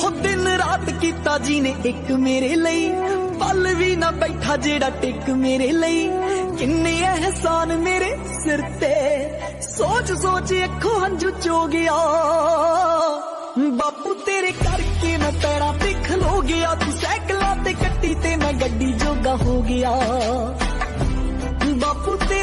हो दिन रात कीता जी ने एक मेरे ਲਈ पल भी ना बैठा जेड़ा टिक मेरे ਲਈ किन्ने एहसान मेरे सिर ते सोच सोच अखों हंझू चो गया बापू तेरे करके मैं पैरां ते खलो गया तू साइकिलां ते कट्टी ते मैं गड्डी जोगा हो गया बापू तेरे